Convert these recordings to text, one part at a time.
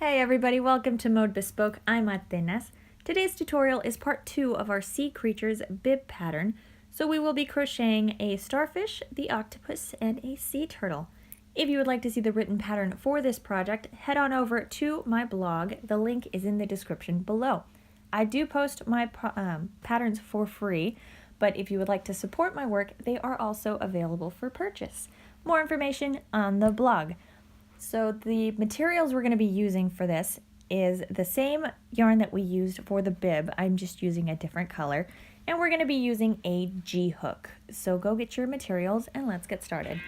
Hey everybody, welcome to Mode Bespoke. I'm Atenas. Today's tutorial is part 2 of our sea creatures bib pattern. So we will be crocheting a starfish, the octopus, and a sea turtle. If you would like to see the written pattern for this project, head on over to my blog. The link is in the description below. I do post my patterns for free, but if you would like to support my work, they are also available for purchase. More information on the blog. So the materials we're going to be using for this is the same yarn that we used for the bib. I'm just using a different color. And we're going to be using a G-hook. So go get your materials and let's get started.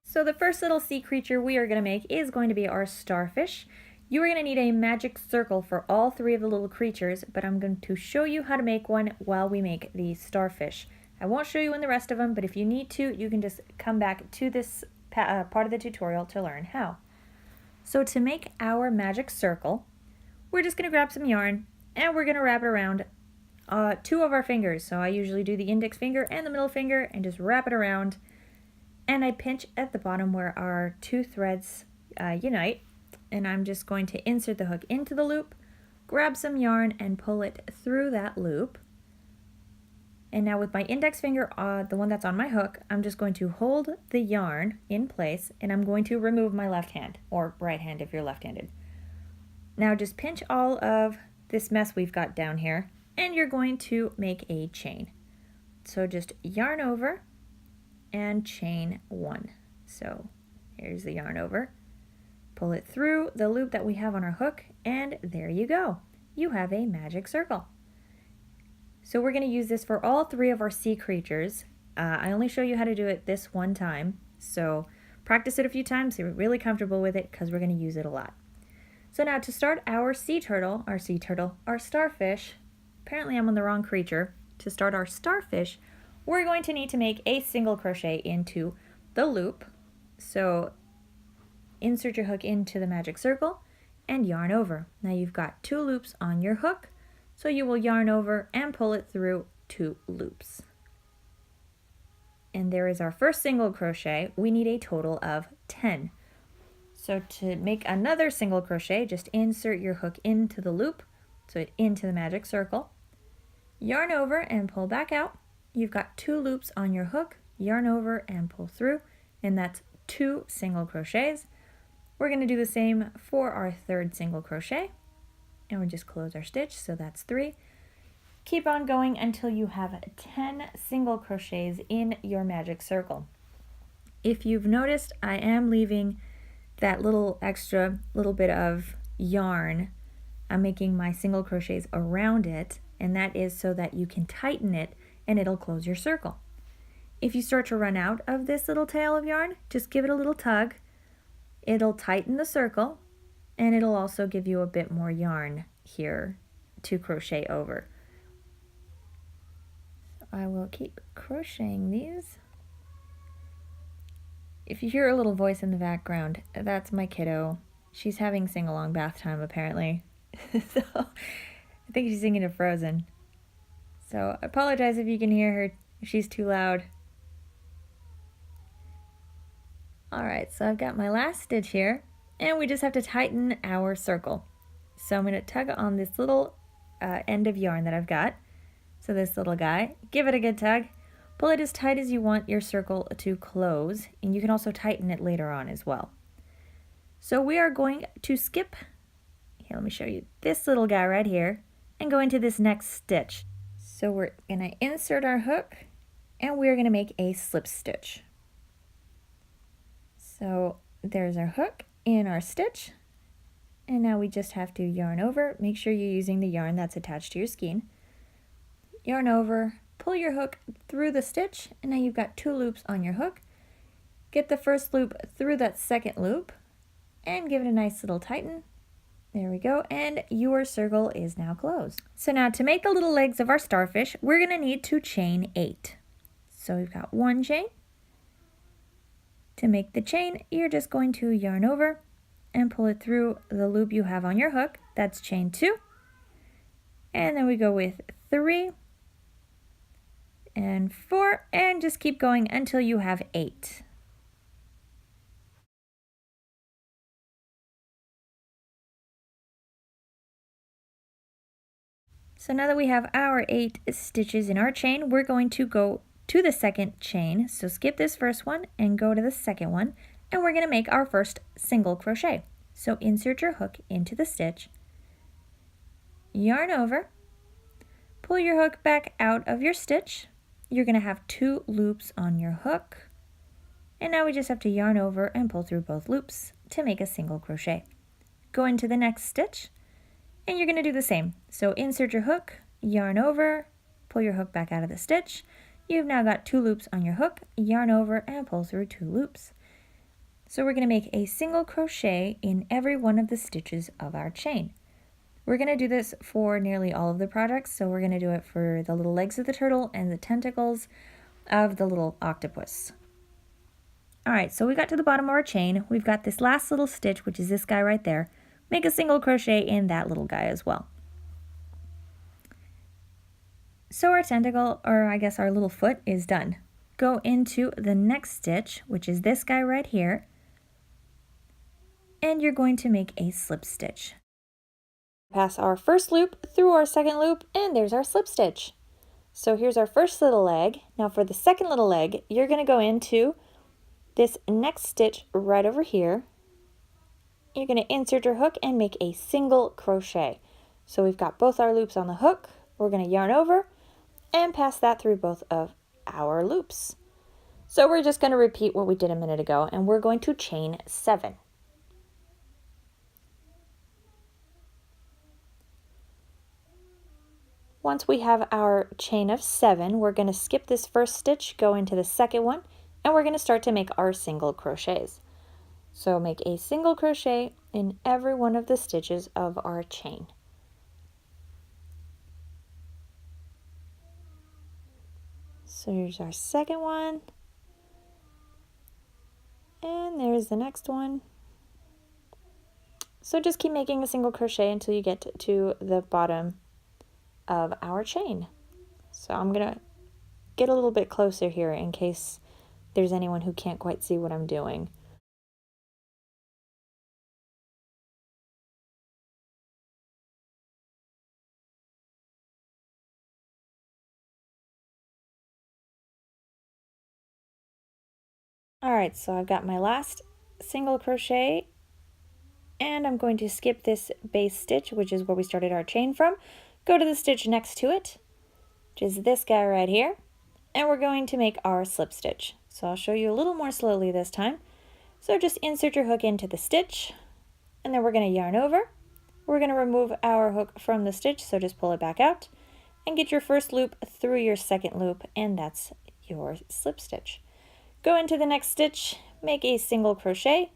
So the first little sea creature we are going to make is going to be our starfish. You are going to need a magic circle for all 3 of the little creatures, but I'm going to show you how to make one while we make the starfish. I won't show you in the rest of them, but if you need to, you can just come back to this part of the tutorial to learn how. So to make our magic circle, we're just going to grab some yarn and we're going to wrap it around 2 of our fingers. So I usually do the index finger and the middle finger and just wrap it around. And I pinch at the bottom where our 2 threads unite, and I'm just going to insert the hook into the loop, grab some yarn and pull it through that loop. And now with my index finger, the one that's on my hook, I'm just going to hold the yarn in place and I'm going to remove my left hand, or right hand if you're left-handed. Now just pinch all of this mess we've got down here and you're going to make a chain. So just yarn over and chain 1. So here's the yarn over, pull it through the loop that we have on our hook, and there you go. You have a magic circle. So we're going to use this for all 3 of our sea creatures. I only show you how to do it this one time, so practice it a few times so you're really comfortable with it because we're going to use it a lot. So now to start our our starfish, apparently I'm on the wrong creature. To start our starfish, we're going to need to make a single crochet into the loop. So insert your hook into the magic circle and yarn over. Now you've got 2 loops on your hook, so you will yarn over and pull it through 2 loops. And there is our first single crochet. We need a total of 10. So to make another single crochet, just insert your hook into the loop, so into the magic circle, yarn over and pull back out. You've got 2 loops on your hook, yarn over and pull through, and that's 2 single crochets. We're going to do the same for our 3rd single crochet, and we'll just close our stitch, so that's 3. Keep on going until you have 10 single crochets in your magic circle. If you've noticed, I am leaving that little extra little bit of yarn. I'm making my single crochets around it, and that is so that you can tighten it and it'll close your circle. If you start to run out of this little tail of yarn, just give it a little tug. It'll tighten the circle and it'll also give you a bit more yarn here to crochet over. So I will keep crocheting these. If you hear a little voice in the background, that's my kiddo. She's having sing-along bath time apparently. So I think she's singing to Frozen. So I apologize if you can hear her, if she's too loud. Alright, so I've got my last stitch here, and we just have to tighten our circle. So I'm going to tug on this little end of yarn that I've got. So this little guy, give it a good tug. Pull it as tight as you want your circle to close, and you can also tighten it later on as well. So we are going to skip, here let me show you, this little guy right here, and go into this next stitch. So we're going to insert our hook and we're going to make a slip stitch. So there's our hook in our stitch, and now we just have to yarn over. Make sure you're using the yarn that's attached to your skein. Yarn over, pull your hook through the stitch, and now you've got 2 loops on your hook. Get the first loop through that second loop and give it a nice little tighten. There we go, and your circle is now closed. So now to make the little legs of our starfish, we're going to need to chain 8. So we've got 1 chain, To make the chain, you're just going to yarn over and pull it through the loop you have on your hook. That's chain 2. And then we go with 3 and 4 and just keep going until you have 8. So now that we have our 8 stitches in our chain, we're going to go to the second chain. So skip this first one and go to the second one, and we're going to make our first single crochet. So insert your hook into the stitch, yarn over, pull your hook back out of your stitch. You're going to have 2 loops on your hook, and now we just have to yarn over and pull through both loops to make a single crochet. Go into the next stitch, and you're going to do the same. So insert your hook, yarn over, pull your hook back out of the stitch. You've now got 2 loops on your hook, yarn over and pull through 2 loops. So we're going to make a single crochet in every one of the stitches of our chain. We're going to do this for nearly all of the projects, so we're going to do it for the little legs of the turtle and the tentacles of the little octopus. Alright, so we got to the bottom of our chain. We've got this last little stitch, which is this guy right there. Make a single crochet in that little guy as well. So our tentacle, or I guess our little foot, is done. Go into the next stitch, which is this guy right here, and you're going to make a slip stitch. Pass our first loop through our second loop, and there's our slip stitch. So here's our first little leg. Now for the second little leg, you're going to go into this next stitch right over here. You're going to insert your hook and make a single crochet. So we've got both our loops on the hook. We're going to yarn over and pass that through both of our loops. So we're just going to repeat what we did a minute ago, and we're going to chain 7. Once we have our chain of 7, we're going to skip this first stitch, go into the second one, and we're going to start to make our single crochets. So make a single crochet in every one of the stitches of our chain. So here's our second one, and there's the next one. So just keep making a single crochet until you get to the bottom of our chain. So I'm gonna get a little bit closer here in case there's anyone who can't quite see what I'm doing. Alright, so I've got my last single crochet, and I'm going to skip this base stitch, which is where we started our chain from, go to the stitch next to it, which is this guy right here, and we're going to make our slip stitch. So I'll show you a little more slowly this time. So just insert your hook into the stitch, and then we're going to yarn over. We're going to remove our hook from the stitch, so just pull it back out, and get your first loop through your second loop, and that's your slip stitch. Go into the next stitch, make a single crochet,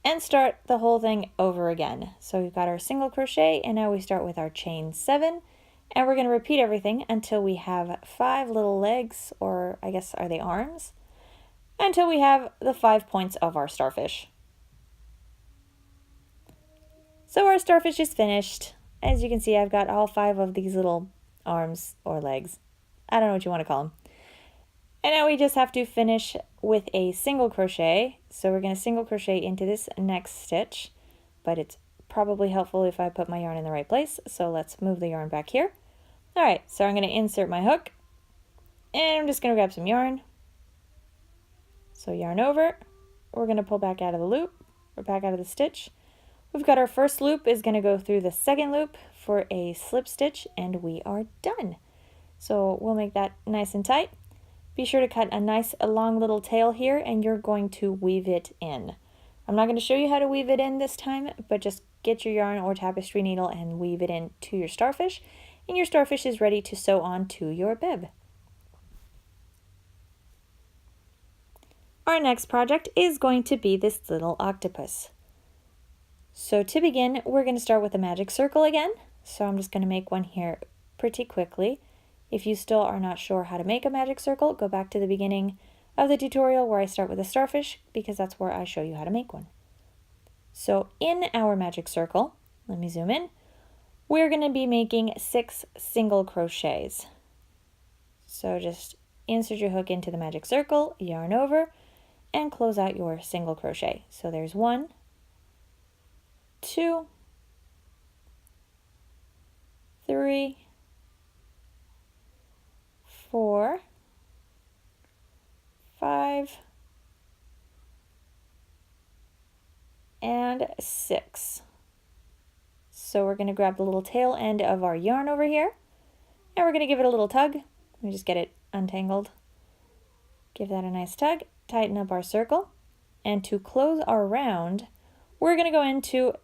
and start the whole thing over again. So we've got our single crochet, and now we start with our chain 7, and we're going to repeat everything until we have 5 little legs, or I guess are they arms, until we have the 5 points of our starfish. So our starfish is finished. As you can see, I've got all 5 of these little arms or legs. I don't know what you want to call them. And now we just have to finish with a single crochet. So we're going to single crochet into this next stitch, but it's probably helpful if I put my yarn in the right place. So let's move the yarn back here. All right, so I'm going to insert my hook, and I'm just going to grab some yarn. So yarn over, we're going to pull back out of the loop, or back out of the stitch. We've got our first loop is going to go through the second loop for a slip stitch, and we are done. So we'll make that nice and tight. Be sure to cut a nice long little tail here, and you're going to weave it in. I'm not going to show you how to weave it in this time, but just get your yarn or tapestry needle and weave it into your starfish, and your starfish is ready to sew on to your bib. Our next project is going to be this little octopus. So to begin, we're going to start with a magic circle again. So I'm just going to make one here pretty quickly. If you still are not sure how to make a magic circle, go back to the beginning of the tutorial where I start with a starfish because that's where I show you how to make one. So in our magic circle, let me zoom in, we're going to be making 6 single crochets. So just insert your hook into the magic circle, yarn over, and close out your single crochet. So there's 1, 2, 3, 4, 5, and 6. So we're going to grab the little tail end of our yarn over here, and we're going to give it a little tug. Let me just get it untangled. Give that a nice tug, tighten up our circle, and to close our round, we're going to go into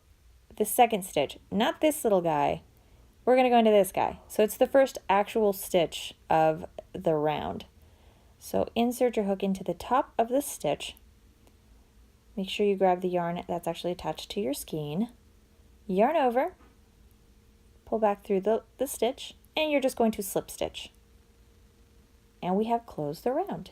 the second stitch, not this little guy. We're going to go into this guy. So it's the first actual stitch of the round. So insert your hook into the top of the stitch. Make sure you grab the yarn that's actually attached to your skein. Yarn over, pull back through the stitch, and you're just going to slip stitch. And we have closed the round.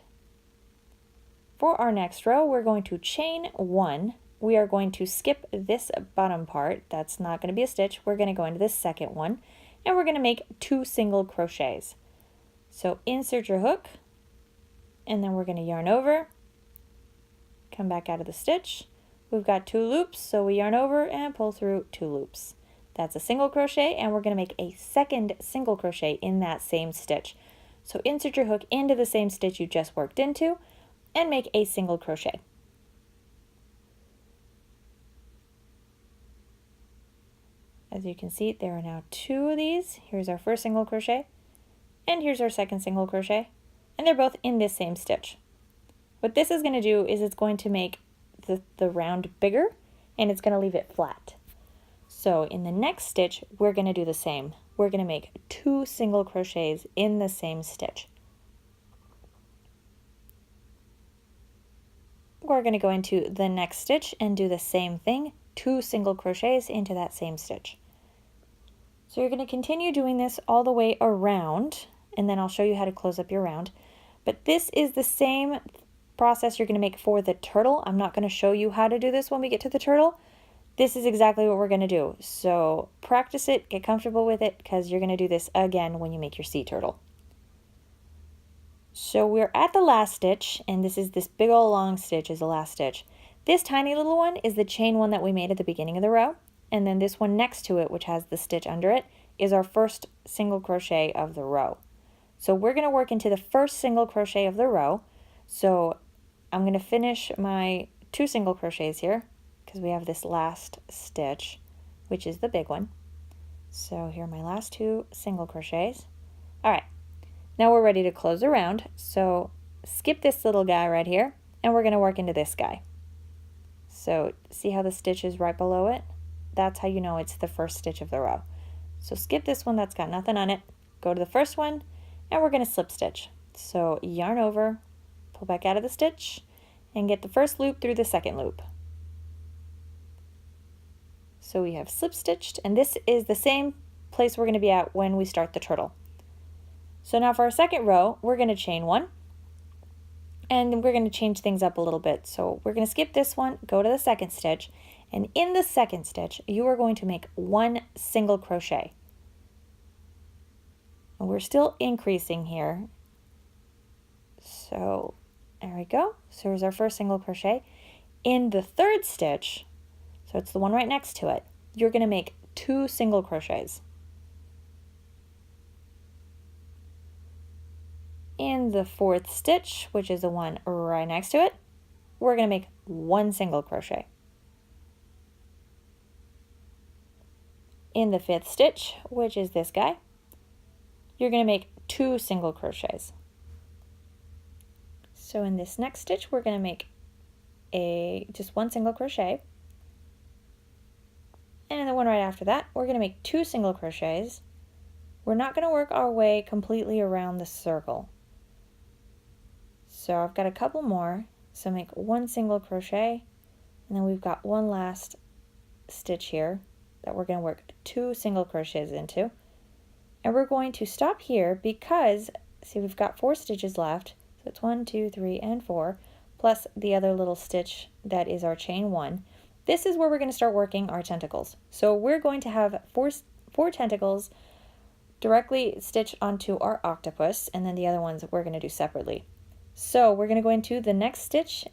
For our next row, we're going to chain 1. We are going to skip this bottom part. That's not going to be a stitch. We're going to go into this second one, and we're going to make 2 single crochets. So insert your hook, and then we're going to yarn over, come back out of the stitch. We've got 2 loops, so we yarn over and pull through 2 loops. That's a single crochet, and we're going to make a second single crochet in that same stitch. So insert your hook into the same stitch you just worked into and make a single crochet. As you can see, there are now 2 of these. Here's our first single crochet, and here's our second single crochet, and they're both in this same stitch. What this is going to do is it's going to make the round bigger, and it's going to leave it flat. So in the next stitch, we're going to do the same. We're going to make 2 single crochets in the same stitch. We're going to go into the next stitch and do the same thing, 2 single crochets into that same stitch. So you're going to continue doing this all the way around, and then I'll show you how to close up your round. But this is the same process you're going to make for the turtle. I'm not going to show you how to do this when we get to the turtle. This is exactly what we're going to do. So practice it, get comfortable with it, because you're going to do this again when you make your sea turtle. So we're at the last stitch, and this big old long stitch is the last stitch. This tiny little one is the chain one that we made at the beginning of the row, and then this one next to it, which has the stitch under it, is our first single crochet of the row. So we're going to work into the first single crochet of the row. So I'm going to finish my 2 single crochets here because we have this last stitch, which is the big one. So here are my last 2 single crochets. All right, now we're ready to close the round. So skip this little guy right here, and we're going to work into this guy. So see how the stitch is right below it? That's how you know it's the first stitch of the row. So skip this one that's got nothing on it, go to the first one, and we're going to slip stitch. So yarn over, pull back out of the stitch, and get the first loop through the second loop. So we have slip stitched, and this is the same place we're going to be at when we start the turtle. So now for our second row, we're going to chain 1, and we're going to change things up a little bit. So we're going to skip this one, go to the second stitch, and in the second stitch, you are going to make 1 single crochet. And we're still increasing here. So there we go. So here's our first single crochet. In the third stitch, so it's the one right next to it, you're going to make 2 single crochets. In the fourth stitch, which is the one right next to it, we're going to make 1 single crochet. In the fifth stitch, which is this guy, you're going to make 2 single crochets. So in this next stitch, we're going to make just 1 single crochet. And in the one right after that, we're going to make 2 single crochets. We're not going to work our way completely around the circle. So I've got a couple more. So make 1 single crochet, and then we've got one last stitch here that we're going to work 2 single crochets into. And we're going to stop here because, see, we've got 4 stitches left. So it's 1, 2, 3, and 4, plus the other little stitch that is our chain 1. This is where we're going to start working our tentacles. So we're going to have four tentacles directly stitched onto our octopus, and then the other ones we're going to do separately. So we're going to go into the next stitch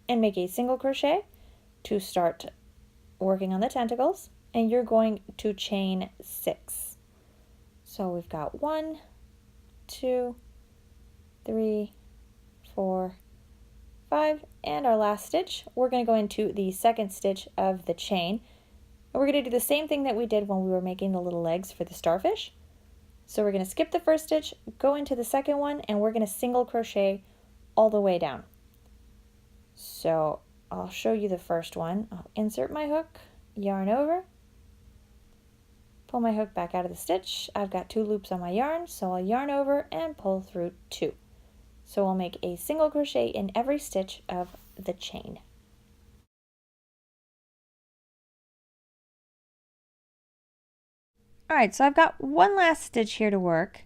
and make a single crochet to start working on the tentacles, and you're going to chain 6. So we've got 1, 2, 3, 4, 5, and our last stitch, we're going to go into the second stitch of the chain, and we're going to do the same thing that we did when we were making the little legs for the starfish. So we're going to skip the first stitch, go into the second one, and we're going to single crochet all the way down. So I'll show you the first one. I'll insert my hook, yarn over, pull my hook back out of the stitch. I've got 2 loops on my yarn, so I'll yarn over and pull through 2. So we'll make a single crochet in every stitch of the chain. Alright, so I've got one last stitch here to work.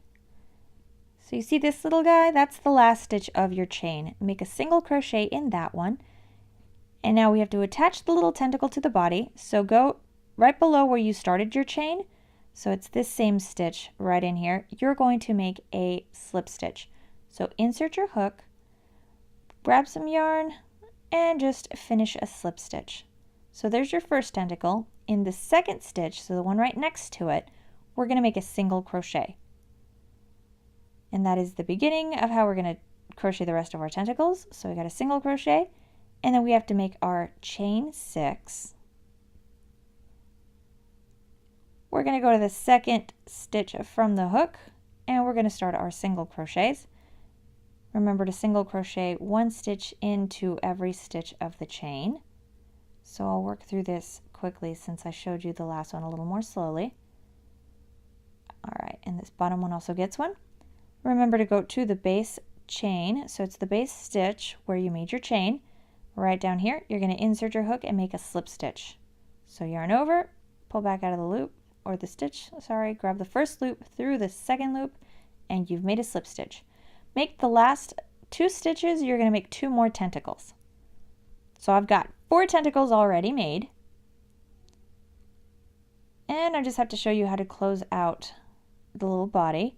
So you see this little guy? That's the last stitch of your chain. Make a single crochet in that one. And now we have to attach the little tentacle to the body. So go right below where you started your chain. So it's this same stitch right in here. You're going to make a slip stitch. So insert your hook, grab some yarn, and just finish a slip stitch. So there's your first tentacle. In the second stitch, so the one right next to it, we're going to make a single crochet. And that is the beginning of how we're going to crochet the rest of our tentacles. So we got a single crochet, and then we have to make our chain 6. We're going to go to the second stitch from the hook, and we're going to start our single crochets. Remember to single crochet 1 stitch into every stitch of the chain. So I'll work through this quickly since I showed you the last one a little more slowly. Alright, and this bottom one also gets one. Remember to go to the base chain, so it's the base stitch where you made your chain. Right down here, you're going to insert your hook and make a slip stitch. So yarn over, pull back out of the loop, or the stitch, sorry, grab the first loop through the second loop, and you've made a slip stitch. Make the last 2 stitches, you're going to make 2 more tentacles. So I've got 4 tentacles already made. And I just have to show you how to close out the little body.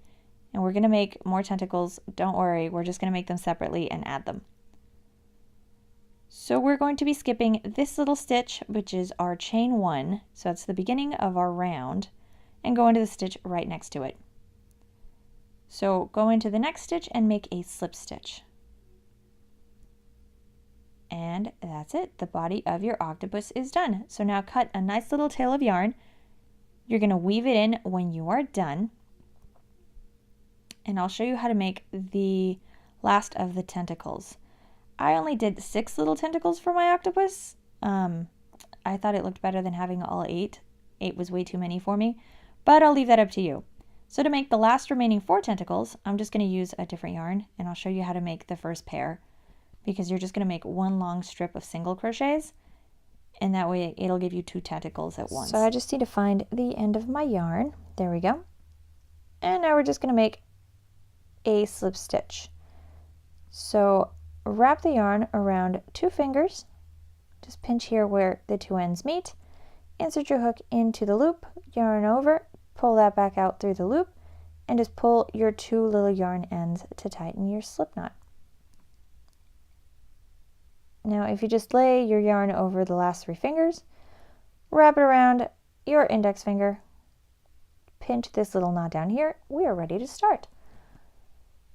And we're going to make more tentacles. Don't worry, we're just going to make them separately and add them. So we're going to be skipping this little stitch, which is our chain 1. So it's the beginning of our round, and go into the stitch right next to it. So go into the next stitch and make a slip stitch. And that's it. The body of your octopus is done. So now cut a nice little tail of yarn. You're going to weave it in when you are done. And I'll show you how to make the last of the tentacles. I only did 6 little tentacles for my octopus. I thought it looked better than having all 8. 8 was way too many for me, but I'll leave that up to you. So to make the last remaining 4 tentacles, I'm just going to use a different yarn, and I'll show you how to make the first pair, because you're just going to make one long strip of single crochets, and that way it'll give you 2 tentacles at once. So I just need to find the end of my yarn. There we go. And now we're just going to make a slip stitch. So wrap the yarn around 2 fingers, just pinch here where the 2 ends meet, insert your hook into the loop, yarn over, pull that back out through the loop, and just pull your 2 little yarn ends to tighten your slip knot. Now if you just lay your yarn over the last 3 fingers, wrap it around your index finger, pinch this little knot down here, we are ready to start.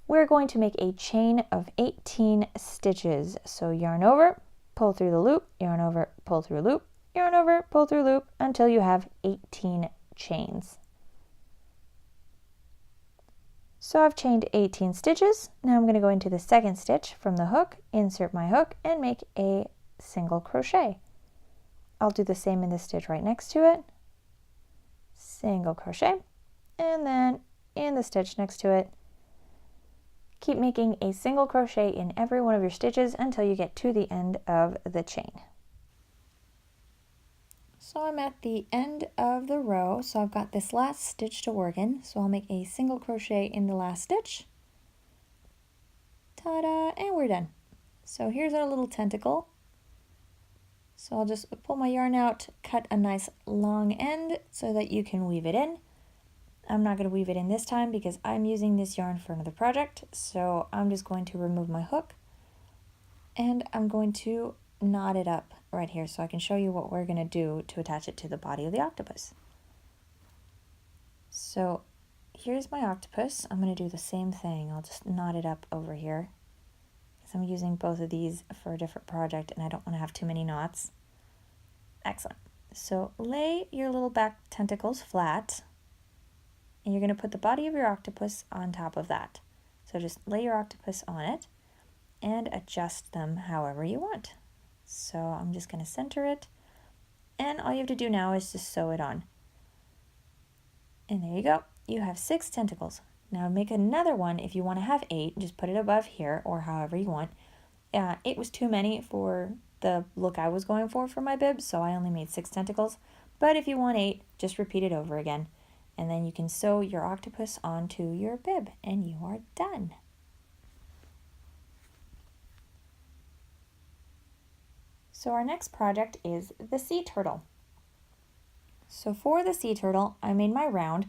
We're going to make a chain of 18 stitches. So yarn over, pull through the loop, yarn over, pull through loop, yarn over, pull through loop until you have 18 chains. So I've chained 18 stitches. Now I'm going to go into the second stitch from the hook, insert my hook, and make a single crochet. I'll do the same in the stitch right next to it. Single crochet, and then in the stitch next to it, keep making a single crochet in every one of your stitches until you get to the end of the chain. So I'm at the end of the row, so I've got this last stitch to work in, so I'll make a single crochet in the last stitch. Ta-da! And we're done. So here's our little tentacle. So I'll just pull my yarn out, cut a nice long end so that you can weave it in. I'm not going to weave it in this time because I'm using this yarn for another project. So I'm just going to remove my hook and I'm going to knot it up right here so I can show you what we're going to do to attach it to the body of the octopus. So here's my octopus. I'm going to do the same thing. I'll just knot it up over here because I'm using both of these for a different project and I don't want to have too many knots. Excellent. So lay your little back tentacles flat and you're going to put the body of your octopus on top of that. So just lay your octopus on it and adjust them however you want. So I'm just going to center it and all you have to do now is just sew it on. And there you go. You have 6 tentacles. Now make another one if you want to have 8. Just put it above here or however you want. 8 was too many for the look I was going for my bib, so I only made 6 tentacles. But if you want 8, just repeat it over again. And then you can sew your octopus onto your bib and you are done. So our next project is the sea turtle. So for the sea turtle, I made my round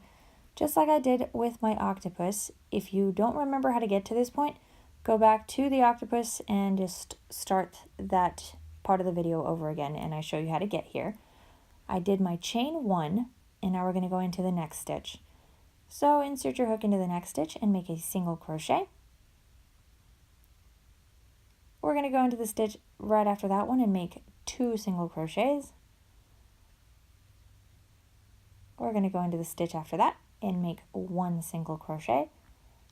just like I did with my octopus. If you don't remember how to get to this point, go back to the octopus and just start that part of the video over again and I show you how to get here. I did my chain 1 and now we're going to go into the next stitch. So insert your hook into the next stitch and make a single crochet. We're going to go into the stitch right after that one and make 2 single crochets. We're going to go into the stitch after that and make 1 single crochet.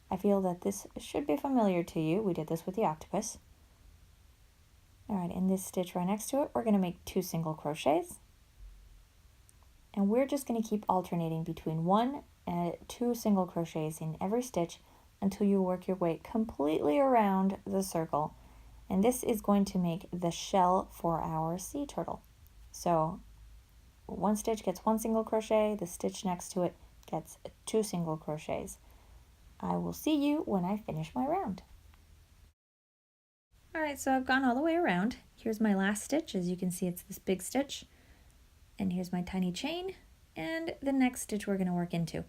I feel that this should be familiar to you. We did this with the octopus. Alright, in this stitch right next to it, we're going to make 2 single crochets. And we're just going to keep alternating between 1 and 2 single crochets in every stitch until you work your way completely around the circle. And this is going to make the shell for our sea turtle. So one stitch gets 1 single crochet, the stitch next to it gets 2 single crochets. I will see you when I finish my round. Alright, so I've gone all the way around. Here's my last stitch. As you can see, it's this big stitch. And here's my tiny chain, and the next stitch we're going to work into.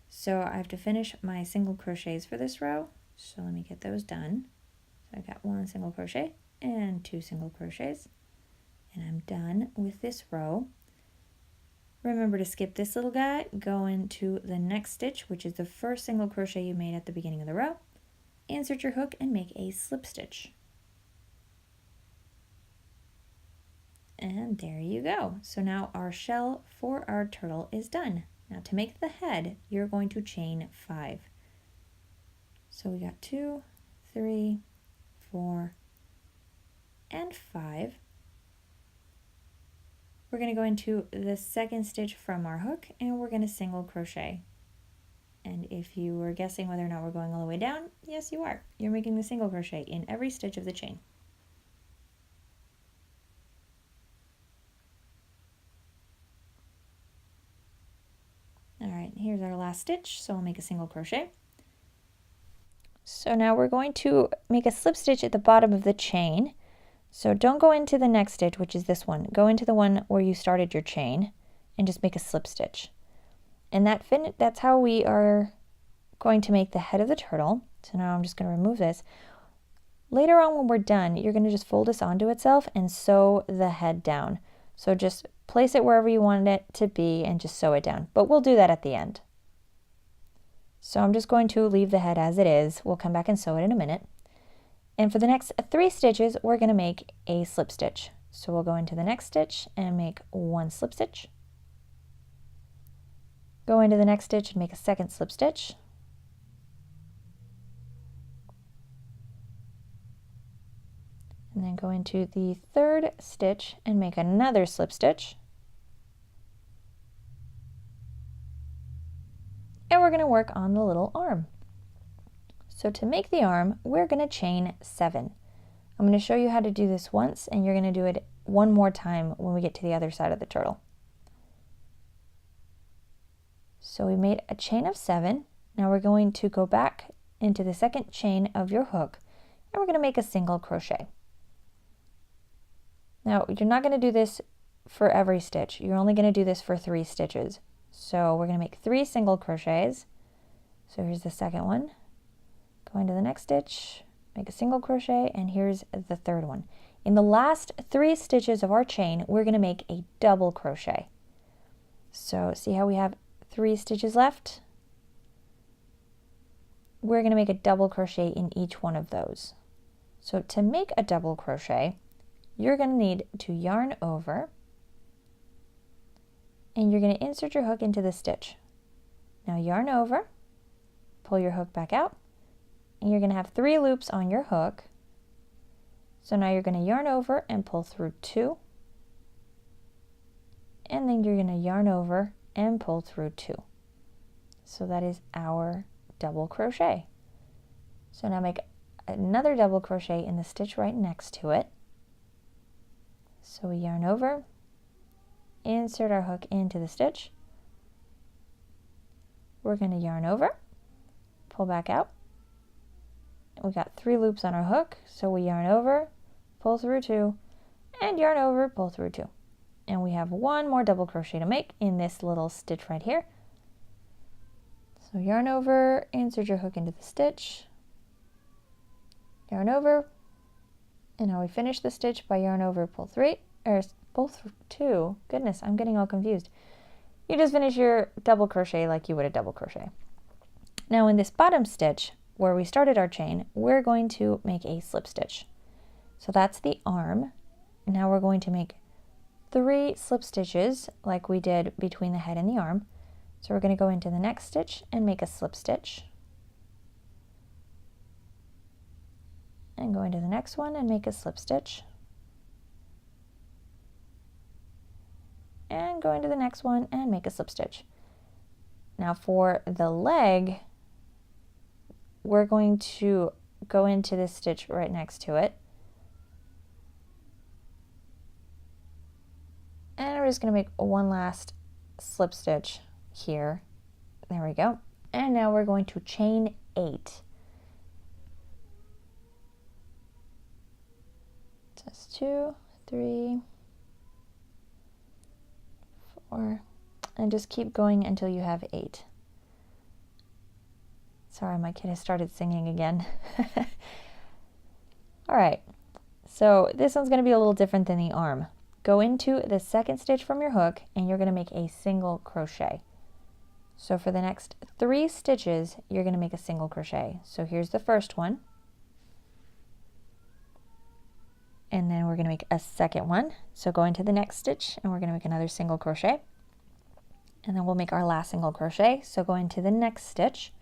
So I have to finish my single crochets for this row. So let me get those done. So I've got 1 single crochet and 2 single crochets. And I'm done with this row. Remember to skip this little guy, go into the next stitch, which is the first single crochet you made at the beginning of the row. Insert your hook and make a slip stitch. And there you go. So now our shell for our turtle is done. Now to make the head, you're going to chain 5. So we got 2, 3, 4, and 5. We're going to go into the second stitch from our hook and we're going to single crochet. And if you were guessing whether or not we're going all the way down, yes you are. You're making the single crochet in every stitch of the chain. Alright, here's our last stitch, so we'll make a single crochet. So now we're going to make a slip stitch at the bottom of the chain. So don't go into the next stitch, which is this one. Go into the one where you started your chain and just make a slip stitch. And that's how we are going to make the head of the turtle. So now I'm just going to remove this. Later on when we're done, you're going to just fold this onto itself and sew the head down. So just place it wherever you want it to be and just sew it down. But we'll do that at the end. So I'm just going to leave the head as it is. We'll come back and sew it in a minute. And for the next 3 stitches, we're going to make a slip stitch. So we'll go into the next stitch and make 1 slip stitch. Go into the next stitch and make a second slip stitch. And then go into the third stitch and make another slip stitch. And we're going to work on the little arm. So to make the arm, we're going to chain 7. I'm going to show you how to do this once, and you're going to do it one more time when we get to the other side of the turtle. So we made a chain of 7. Now we're going to go back into the second chain of your hook, and we're going to make a single crochet. Now, you're not going to do this for every stitch. You're only going to do this for 3 stitches. So we're going to make 3 single crochets. So here's the second one. Go into the next stitch, make a single crochet, and here's the third one. In the last 3 stitches of our chain, we're going to make a double crochet. So see how we have 3 stitches left? We're going to make a double crochet in each one of those. So to make a double crochet, you're going to need to yarn over, and you're going to insert your hook into the stitch. Now yarn over, pull your hook back out, and you're going to have 3 loops on your hook. So now you're going to yarn over and pull through 2, and then you're going to yarn over and pull through 2. So that is our double crochet. So now make another double crochet in the stitch right next to it. So we yarn over, insert our hook into the stitch. We're going to yarn over, pull back out. We got 3 loops on our hook, so we yarn over, pull through 2, and yarn over, pull through 2. And we have 1 more double crochet to make in this little stitch right here. So yarn over, insert your hook into the stitch, yarn over, and now we finish the stitch by yarn over, pull 3, or pull through 2. Goodness, I'm getting all confused. You just finish your double crochet like you would a double crochet. Now in this bottom stitch, where we started our chain, we're going to make a slip stitch. So that's the arm. Now we're going to make 3 slip stitches like we did between the head and the arm. So we're going to go into the next stitch and make a slip stitch. And go into the next one and make a slip stitch. And go into the next one and make a slip stitch. Now for the leg, we're going to go into this stitch right next to it. And we're just going to make one last slip stitch here. There we go. And now we're going to chain 8. That's 2, 3, 4, and just keep going until you have 8. Sorry, my kid has started singing again. All right, so this one's going to be a little different than the arm. Go into the second stitch from your hook, and you're going to make a single crochet. So for the next 3 stitches, you're going to make a single crochet. So here's the first one. And then we're going to make a second one. So go into the next stitch, and we're going to make another single crochet. And then we'll make our last single crochet. So go into the next stitch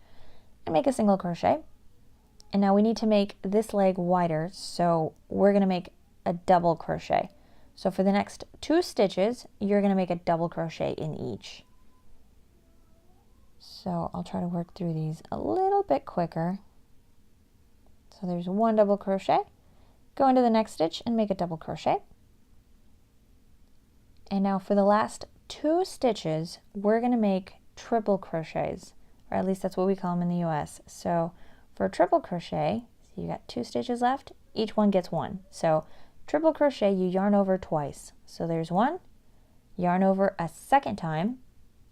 and make a single crochet. And now we need to make this leg wider, so we're going to make a double crochet. So for the next 2 stitches, you're going to make a double crochet in each. So I'll try to work through these a little bit quicker. So there's 1 double crochet. Go into the next stitch and make a double crochet. And now for the last 2 stitches, we're going to make triple crochets, or at least that's what we call them in the US. So for a triple crochet, so you got 2 stitches left, each one gets 1. So triple crochet, you yarn over twice. So there's 1, yarn over a second time.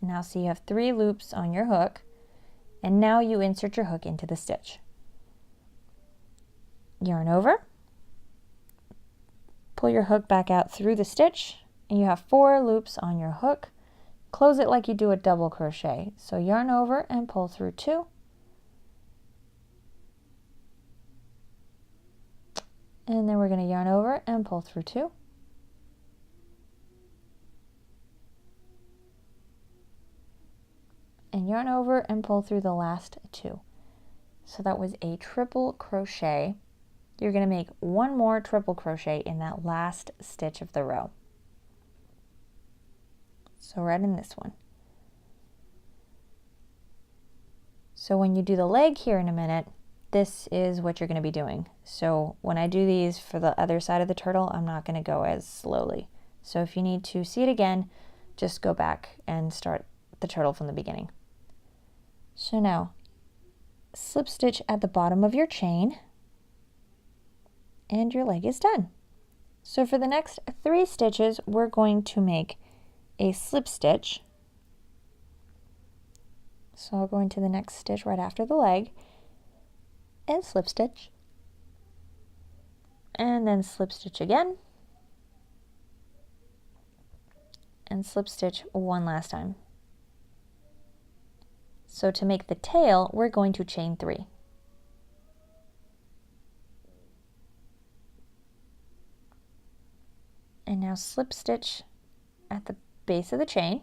Now see you have 3 loops on your hook, and now you insert your hook into the stitch. Yarn over, pull your hook back out through the stitch, and you have 4 loops on your hook. Close it like you do a double crochet. So yarn over and pull through 2. And then we're going to yarn over and pull through 2. And yarn over and pull through the last 2. So that was a triple crochet. You're going to make 1 more triple crochet in that last stitch of the row. So right in this one. So when you do the leg here in a minute, this is what you're going to be doing. So when I do these for the other side of the turtle, I'm not going to go as slowly. So if you need to see it again, just go back and start the turtle from the beginning. So now, slip stitch at the bottom of your chain, and your leg is done. So for the next 3 stitches, we're going to make a slip stitch. So I'll go into the next stitch right after the leg and slip stitch, and then slip stitch again, and slip stitch one last time. So to make the tail, we're going to chain 3. And now slip stitch at the base of the chain.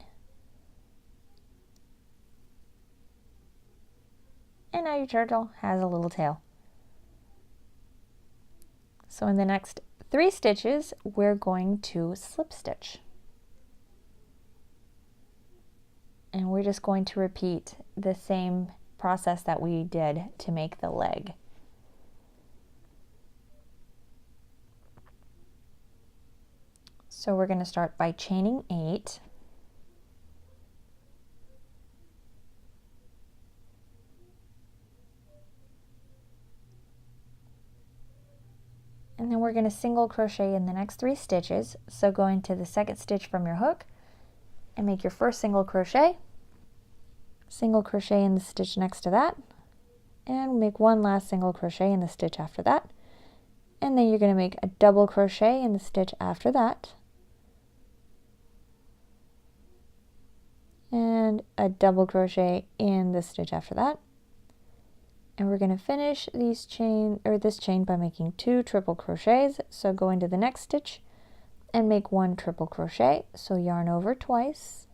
And now your turtle has a little tail. So in the next 3 stitches, we're going to slip stitch. And we're just going to repeat the same process that we did to make the leg. So we're going to start by chaining 8. And then we're going to single crochet in the next 3 stitches. So go into the second stitch from your hook and make your first single crochet in the stitch next to that, and make one last single crochet in the stitch after that. And then you're going to make a double crochet in the stitch after that, and a double crochet in the stitch after that. And we're going to finish this chain by making 2 triple crochets. So go into the next stitch and make 1 triple crochet. So yarn over twice,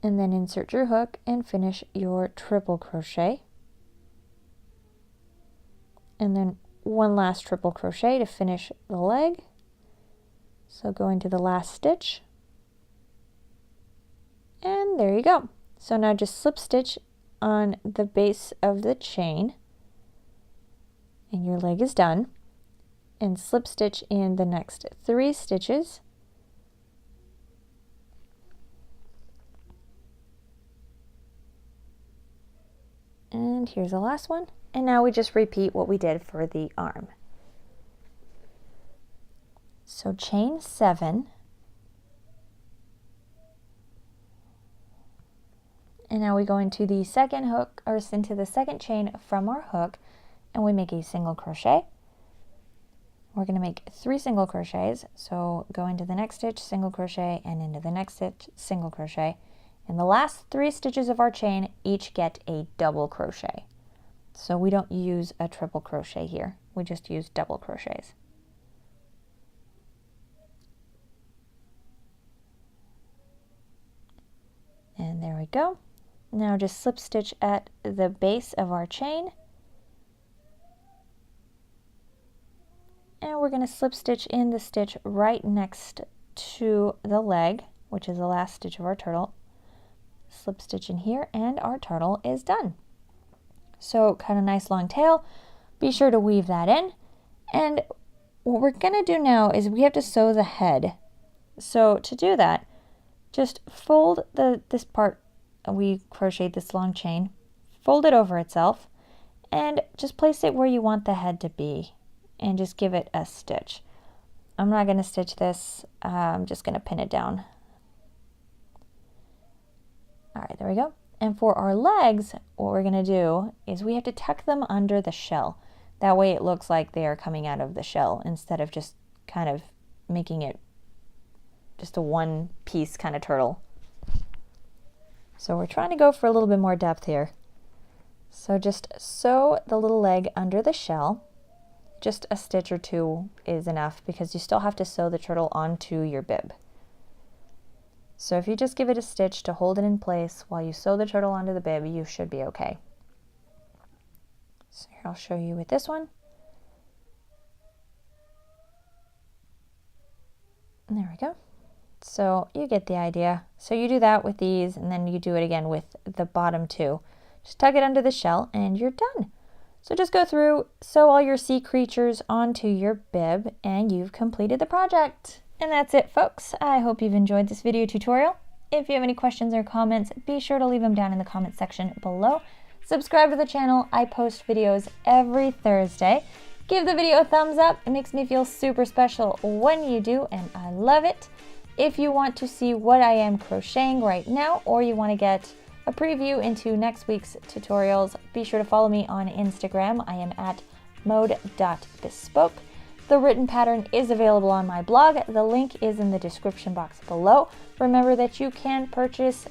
and then insert your hook and finish your triple crochet. And then 1 last triple crochet to finish the leg. So go into the last stitch, and there you go. So now just slip stitch on the base of the chain, and your leg is done. And slip stitch in the next 3 stitches. And here's the last one. And now we just repeat what we did for the arm. So chain 7. And now we go into the second hook, or into the second chain from our hook, and we make a single crochet. We're going to make 3 single crochets. So go into the next stitch, single crochet, and into the next stitch, single crochet. And the last 3 stitches of our chain each get a double crochet. So we don't use a triple crochet here. We just use double crochets. And there we go. Now just slip stitch at the base of our chain. And we're going to slip stitch in the stitch right next to the leg, which is the last stitch of our turtle. Slip stitch in here, and our turtle is done. So cut a nice long tail. Be sure to weave that in. And what we're going to do now is we have to sew the head. So to do that, just fold this part. We crocheted this long chain, fold it over itself, and just place it where you want the head to be, and just give it a stitch. I'm not going to stitch this, I'm just going to pin it down. All right, there we go. And for our legs, what we're going to do is we have to tuck them under the shell. That way it looks like they are coming out of the shell, instead of just kind of making it just a one-piece kind of turtle. So we're trying to go for a little bit more depth here. So just sew the little leg under the shell. Just a stitch or 2 is enough, because you still have to sew the turtle onto your bib. So if you just give it a stitch to hold it in place while you sew the turtle onto the bib, you should be okay. So here, I'll show you with this one. And there we go. So you get the idea. So you do that with these, and then you do it again with the bottom 2. Just tuck it under the shell and you're done. So just go through, sew all your sea creatures onto your bib, and you've completed the project. And that's it, folks. I hope you've enjoyed this video tutorial. If you have any questions or comments, be sure to leave them down in the comment section below. Subscribe to the channel. I post videos every Thursday. Give the video a thumbs up. It makes me feel super special when you do, and I love it. If you want to see what I am crocheting right now, or you want to get a preview into next week's tutorials, be sure to follow me on Instagram. I am at mode.bespoke. The written pattern is available on my blog. The link is in the description box below. Remember that you can purchase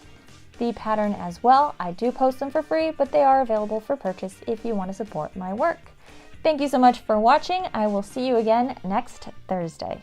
the pattern as well. I do post them for free, but they are available for purchase if you want to support my work. Thank you so much for watching. I will see you again next Thursday.